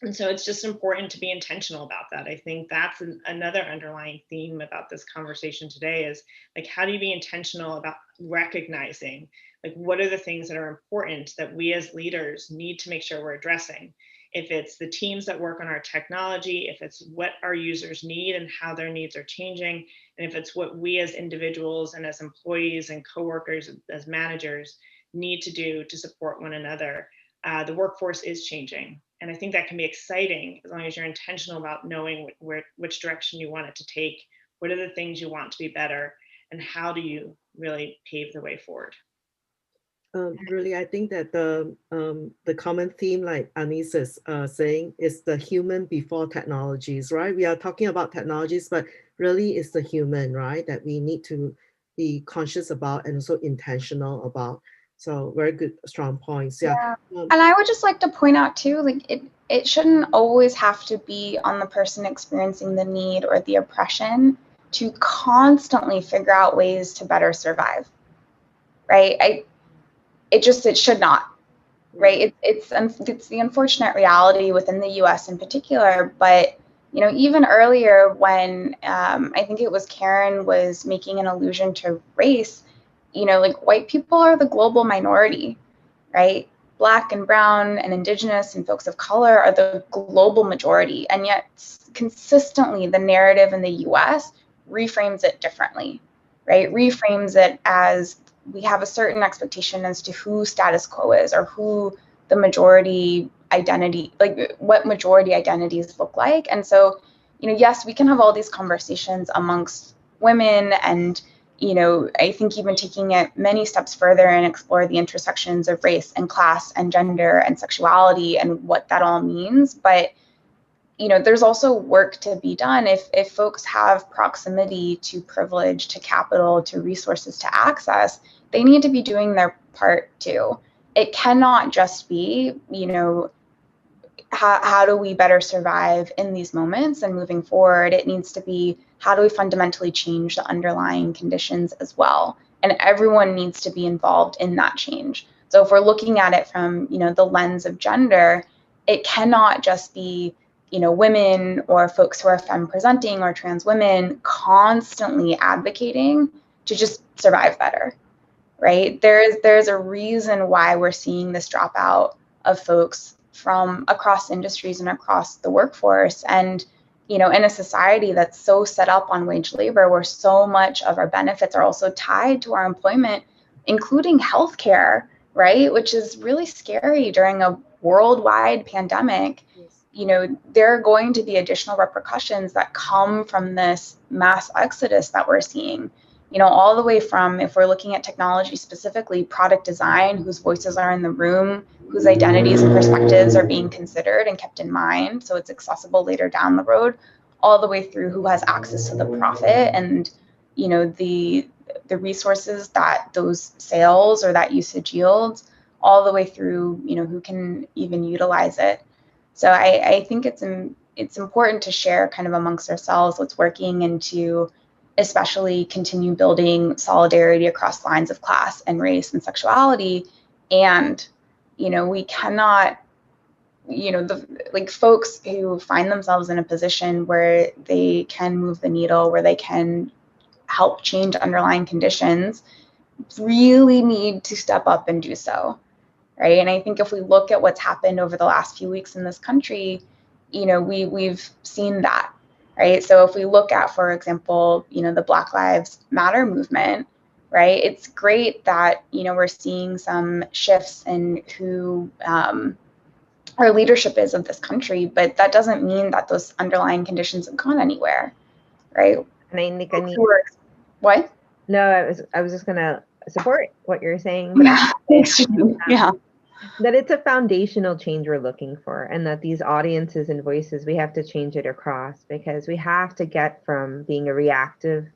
And so it's just important to be intentional about that. I think that's another underlying theme about this conversation today is, like, how do you be intentional about recognizing, like, what are the things that are important that we as leaders need to make sure we're addressing? If it's the teams that work on our technology, if it's what our users need and how their needs are changing, and if it's what we as individuals and as employees and coworkers, as managers, need to do to support one another. The workforce is changing. And I think that can be exciting as long as you're intentional about knowing which direction you want it to take, what are the things you want to be better, and how do you really pave the way forward. Really, I think that the common theme, like Anis is saying, is the human before technologies, right? We are talking about technologies, but really it's the human, right, that we need to be conscious about and also intentional about. So very good, strong points. Yeah. And I would just like to point out too, like, it shouldn't always have to be on the person experiencing the need or the oppression to constantly figure out ways to better survive, right? It should not, right? It's the unfortunate reality within the U.S. in particular, but even earlier when I think it was Karen was making an allusion to race, like, white people are the global minority, right? Black and brown and indigenous and folks of color are the global majority, and yet consistently the narrative in the U.S. reframes it differently, right? Reframes it as we have a certain expectation as to who status quo is, or who the majority identity, like what majority identities look like. And so, yes, we can have all these conversations amongst women, and I think even taking it many steps further and explore the intersections of race and class and gender and sexuality and what that all means. But there's also work to be done. If folks have proximity to privilege, to capital, to resources, to access, they need to be doing their part too. It cannot just be, how do we better survive in these moments and moving forward? It needs to be, how do we fundamentally change the underlying conditions as well? And everyone needs to be involved in that change. So if we're looking at it from, the lens of gender, it cannot just be, women or folks who are femme presenting or trans women constantly advocating to just survive better, right? There's a reason why we're seeing this dropout of folks from across industries and across the workforce. And, in a society that's so set up on wage labor, where so much of our benefits are also tied to our employment, including healthcare, right? Which is really scary during a worldwide pandemic. Yes. There are going to be additional repercussions that come from this mass exodus that we're seeing. All the way from, if we're looking at technology specifically, product design, whose voices are in the room, whose identities and perspectives are being considered and kept in mind so it's accessible later down the road, all the way through who has access to the profit and the resources that those sales or that usage yields, all the way through who can even utilize it. So I think it's important to share kind of amongst ourselves what's working, and to especially continue building solidarity across lines of class and race and sexuality. And we cannot, like folks who find themselves in a position where they can move the needle, where they can help change underlying conditions, really need to step up and do so, right? And I think if we look at what's happened over the last few weeks in this country, we've seen that, right? So if we look at, for example, the Black Lives Matter movement, right? It's great that, we're seeing some shifts in who our leadership is of this country, but that doesn't mean that those underlying conditions have gone anywhere, right? And I think What? No, I was just gonna support what you're saying, but Yeah, thanks, yeah. that it's a foundational change we're looking for, and that these audiences and voices, we have to change it across, because we have to get from being a reactive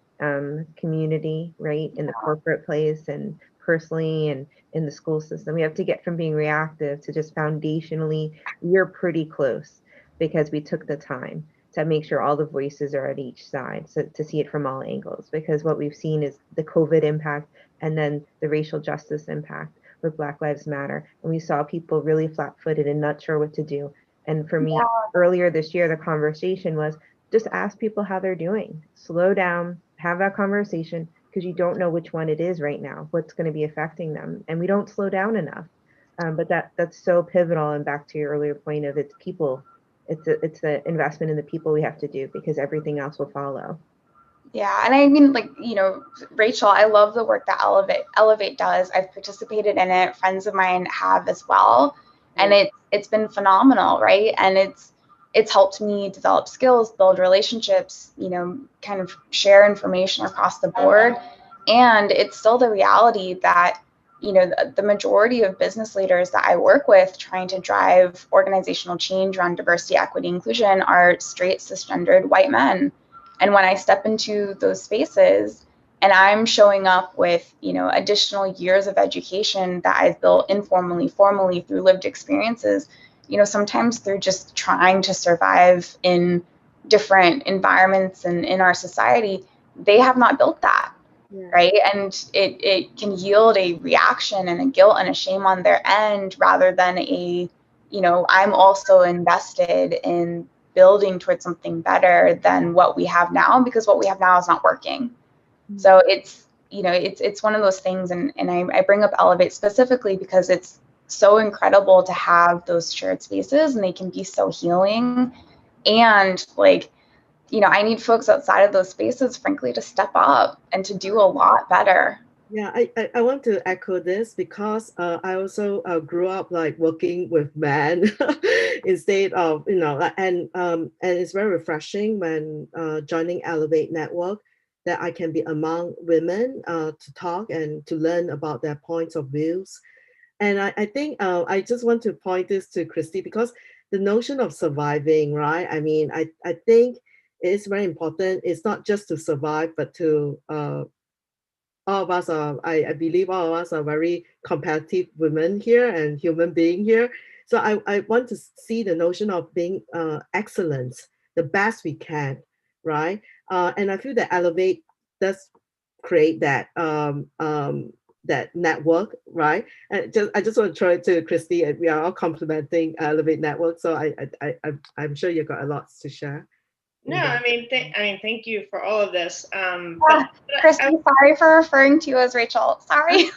community, right, in the corporate place and personally and in the school system. We have to get from being reactive to just foundationally, we're pretty close, because we took the time to make sure all the voices are at each side, so to see it from all angles. Because what we've seen is the COVID impact, and then the racial justice impact with Black Lives Matter. And we saw people really flat-footed and not sure what to do. And for me, earlier this year, the conversation was just ask people how they're doing. Slow down, have that conversation, because you don't know which one it is right now, what's going to be affecting them. And we don't slow down enough. But that's so pivotal. And back to your earlier point of, it's people. It's the investment in the people we have to do, because everything else will follow. Yeah, and I mean, like, Rachel, I love the work that Elevate does. I've participated in it. Friends of mine have as well, and it's been phenomenal, right? And it's helped me develop skills, build relationships, kind of share information across the board. And it's still the reality that the majority of business leaders that I work with trying to drive organizational change around diversity, equity, inclusion are straight, cisgendered white men. And when I step into those spaces and I'm showing up with, additional years of education that I've built informally, formally, through lived experiences, sometimes through just trying to survive in different environments and in our society, they have not built that. Yeah. Right. And it can yield a reaction and a guilt and a shame on their end, rather than I'm also invested in building towards something better than what we have now, because what we have now is not working. Mm-hmm. So it's one of those things. And I bring up Elevate specifically because it's so incredible to have those shared spaces, and they can be so healing. And I need folks outside of those spaces, frankly, to step up and to do a lot better. Yeah, I want to echo this, because I also grew up working with men instead of, and it's very refreshing when joining Elevate Network, that I can be among women to talk and to learn about their points of views. And I think I just want to point this to Christy, because the notion of surviving, right? I mean, I think it's very important. It's not just to survive, but to all of us are, I believe all of us are very competitive women here and human being here. So I want to see the notion of being excellence, the best we can, right? And I feel that Elevate does create that that network, right? And I just want to throw it to Christy. And we are all complimenting Elevate Network, so I'm sure you've got a lot to share. No, I mean, thank you for all of this. Christy, sorry for referring to you as Rachel. Sorry.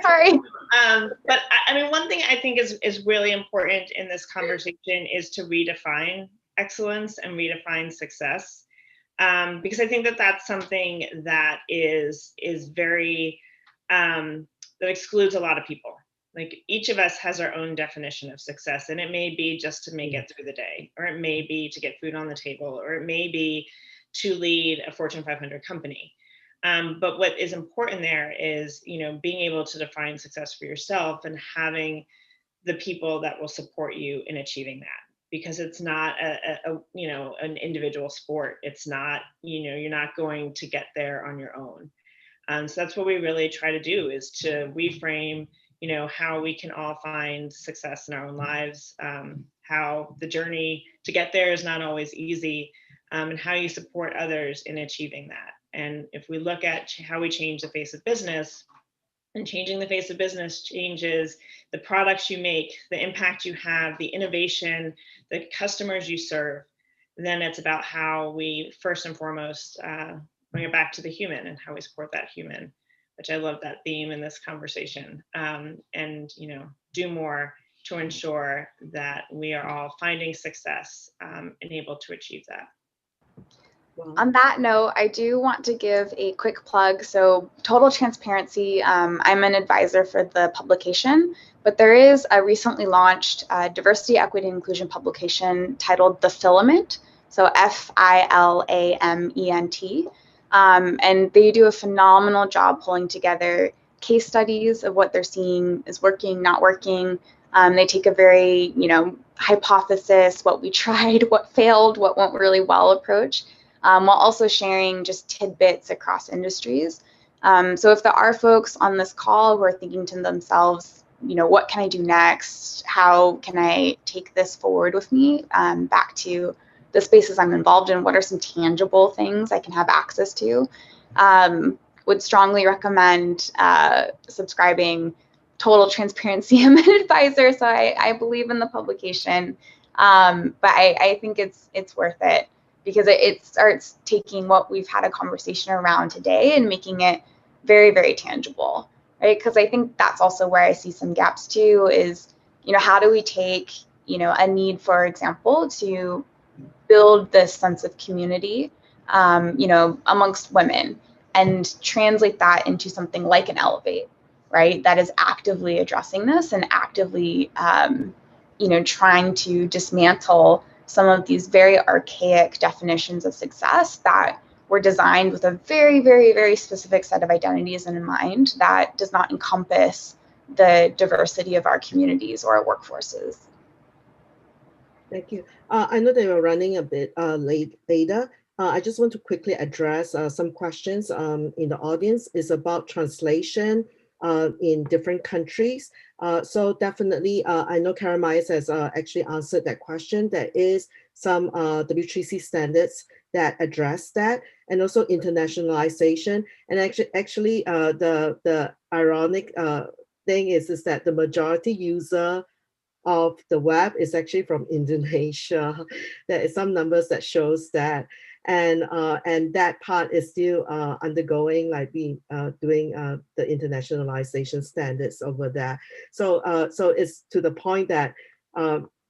sorry. But I mean, one thing I think is really important in this conversation is to redefine excellence and redefine success, because I think that that's something that is very that excludes a lot of people. Like, each of us has our own definition of success, and it may be just to make it through the day, or it may be to get food on the table, or it may be to lead a Fortune 500 company. But what is important there is, being able to define success for yourself and having the people that will support you in achieving that. Because it's not an individual sport. It's not, you're not going to get there on your own. So that's what we really try to do, is to reframe, how we can all find success in our own lives, how the journey to get there is not always easy, and how you support others in achieving that. And if we look at how we change the face of business, and changing the face of business changes the products you make, the impact you have, the innovation, the customers you serve, then it's about how we first and foremost bring it back to the human and how we support that human, which I love that theme in this conversation. And do more to ensure that we are all finding success and able to achieve that. On that note, I do want to give a quick plug. So, total transparency, I'm an advisor for the publication, but there is a recently launched diversity, equity, and inclusion publication titled The Filament. So FILAMENT. And they do a phenomenal job pulling together case studies of what they're seeing is working, not working. They take a very, hypothesis, what we tried, what failed, what went really well approach. While also sharing just tidbits across industries. So if there are folks on this call who are thinking to themselves, what can I do next? How can I take this forward with me back to the spaces I'm involved in? What are some tangible things I can have access to? Would strongly recommend subscribing. Total transparency, I'm an advisor, so I believe in the publication, but I think it's worth it, because it starts taking what we've had a conversation around today and making it very, very tangible, right? Because I think that's also where I see some gaps too, is, how do we take, a need, for example, to build this sense of community, amongst women, and translate that into something like an Elevate, right? That is actively addressing this and actively, trying to dismantle some of these very archaic definitions of success that were designed with a very, very, very specific set of identities in mind that does not encompass the diversity of our communities or our workforces. Thank you. I know they were running a bit later. I just want to quickly address some questions in the audience. It's about translation in different countries. So definitely, I know Karen Myers has actually answered that question. There is some W3C standards that address that, and also internationalization. And actually, the ironic thing is that the majority user of the web is actually from Indonesia. There is some numbers that shows that, and that part is still undergoing, like doing the internationalization standards over there. So so it's to the point that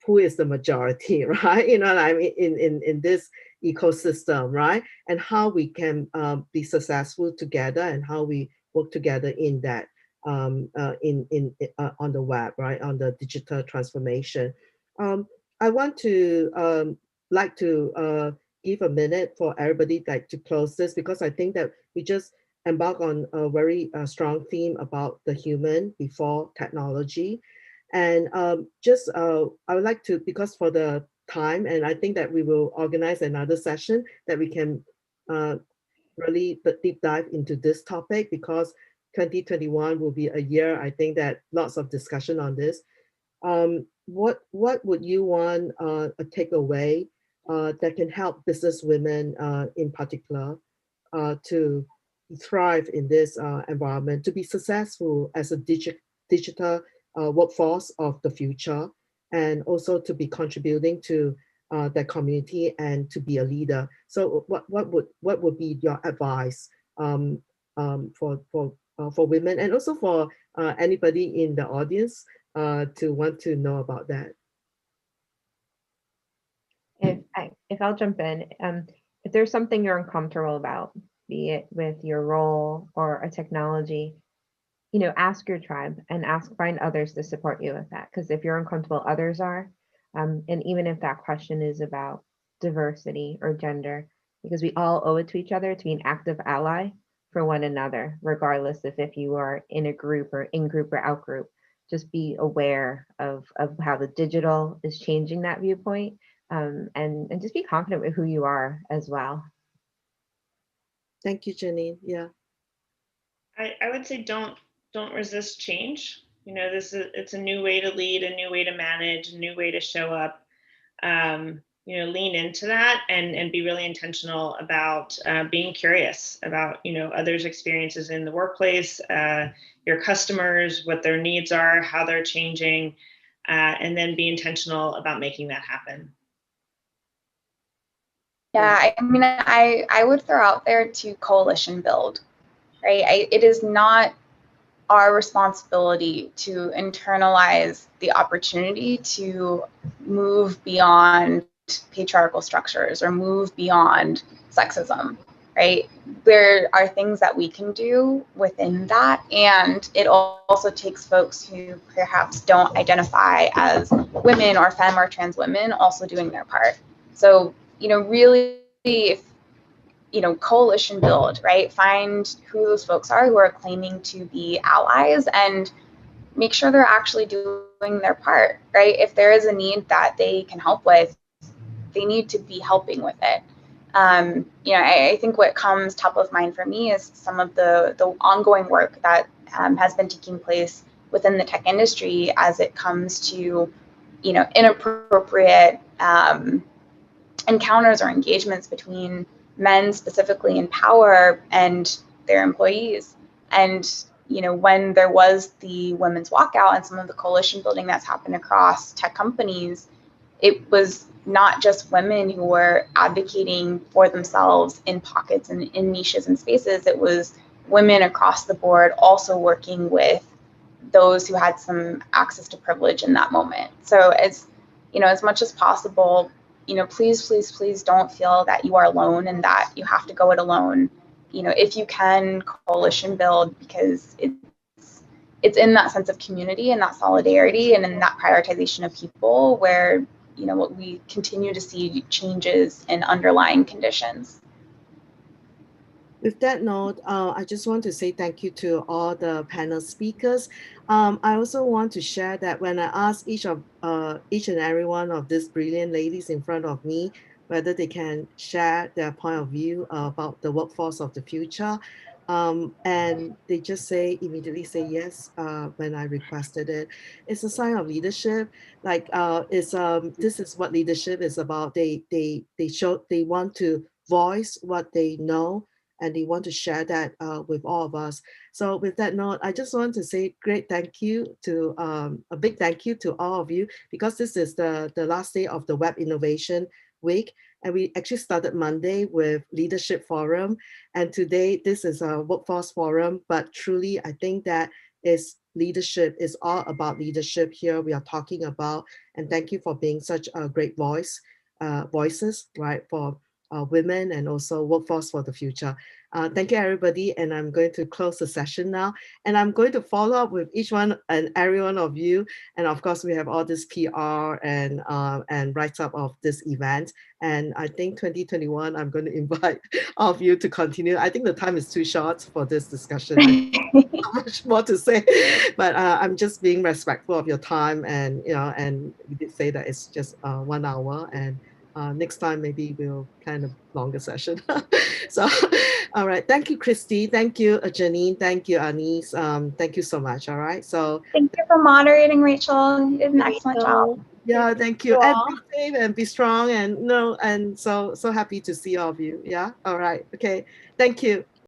who is the majority, right? You know what I mean, in this ecosystem, right? And how we can be successful together, and how we work together in that. On the web, right, on the digital transformation. I want to like to give a minute for everybody to close this, because I think that we just embark on a very strong theme about the human before technology. And just I would like to, because for the time, and I think that we will organize another session that we can really deep dive into this topic, because 2021 will be a year, I think, that lots of discussion on this. What would you want a takeaway that can help business women in particular to thrive in this environment, to be successful as a digital workforce of the future, and also to be contributing to their community and to be a leader. So what would be your advice for women, and also for anybody in the audience to want to know about that? If I'll jump in, if there's something you're uncomfortable about, be it with your role or a technology, ask your tribe and find others to support you with that. Because if you're uncomfortable, others are. And even if that question is about diversity or gender, because we all owe it to each other to be an active ally for one another, regardless of if you are in a group or in group or out group. Just be aware of how the digital is changing that viewpoint, and just be confident with who you are as well. Thank you, Janine. Yeah. I would say don't resist change. It's a new way to lead, a new way to manage, a new way to show up. Lean into that and be really intentional about being curious about others' experiences in the workplace, your customers, what their needs are, how they're changing, and then be intentional about making that happen. Yeah, I mean, I would throw out there to coalition build, right? It is not our responsibility to internalize the opportunity to move beyond patriarchal structures or move beyond sexism, right? There are things that we can do within that, and it also takes folks who perhaps don't identify as women or femme or trans women also doing their part. So, really, if coalition build, right? Find who those folks are who are claiming to be allies and make sure they're actually doing their part, right? If there is a need that they can help with, they need to be helping with it. I think what comes top of mind for me is some of the ongoing work that has been taking place within the tech industry as it comes to, inappropriate encounters or engagements between men specifically in power and their employees. And when there was the women's walkout and some of the coalition building that's happened across tech companies, it was not just women who were advocating for themselves in pockets and in niches and spaces. It was women across the board also working with those who had some access to privilege in that moment. So as much as possible, please don't feel that you are alone and that you have to go it alone. If you can, coalition build, because it's in that sense of community and that solidarity and in that prioritization of people where what we continue to see changes in underlying conditions. With that note, I just want to say thank you to all the panel speakers. I also want to share that when I asked each and every one of these brilliant ladies in front of me whether they can share their point of view about the workforce of the future, and they just immediately say yes when I requested it. It's a sign of leadership. Like this is what leadership is about. They want to voice what they know, and they want to share that with all of us. So with that note, I just want to say great thank you to a big thank you to all of you, because this is the last day of the Web Innovation Week. And we actually started Monday with Leadership Forum. And today, this is a Workforce Forum. But truly, I think that is leadership, is all about leadership here we are talking about. And thank you for being such a great voices, right, for women and also workforce for the future. Thank you, everybody. And I'm going to close the session now. And I'm going to follow up with each one and every one of you. And of course, we have all this PR and write-up of this event. And I think 2021, I'm going to invite all of you to continue. I think the time is too short for this discussion. Not much more to say, but I'm just being respectful of your time. And, and we did say that it's just 1 hour. And next time, maybe we'll plan a longer session. So All right. Thank you, Christy. Thank you, Janine. Thank you, Anis. Thank you so much. All right. So Thank you for moderating, Rachel. You did an excellent job. Rachel. yeah, thank you. You And all. be safe and be strong and no, and so happy to see all of you. Yeah. All right. Okay. Thank you.